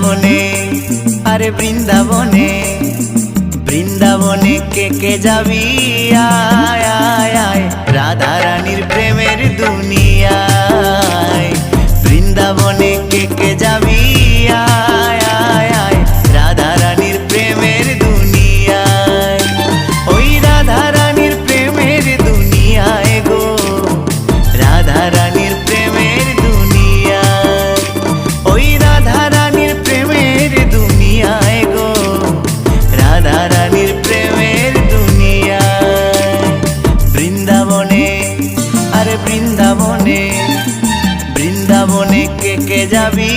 বৃন্দাবনে, আরে বৃন্দাবনে, বৃন্দাবনে কে যাবি আয় আয় আয়, রাধা রানীর প্রেমের দুনিয়ায়। বৃন্দাবনে কে যাবি আয় আয় আয়, রাধা রানীর প্রেমের দুনিয়ায়। ওই রাধা রানীর প্রেমের দুনিয়ায় গো, রাধা রানীর প্রেমের দুনিয়ায়। ওই রাধা রানীর প্রেমের দুনিয়ায় গো, রাধা রানীর প্রেমের দুনিয়ায়। বৃন্দাবনে, আরে বৃন্দাবনে, বৃন্দাবনে কে যাবি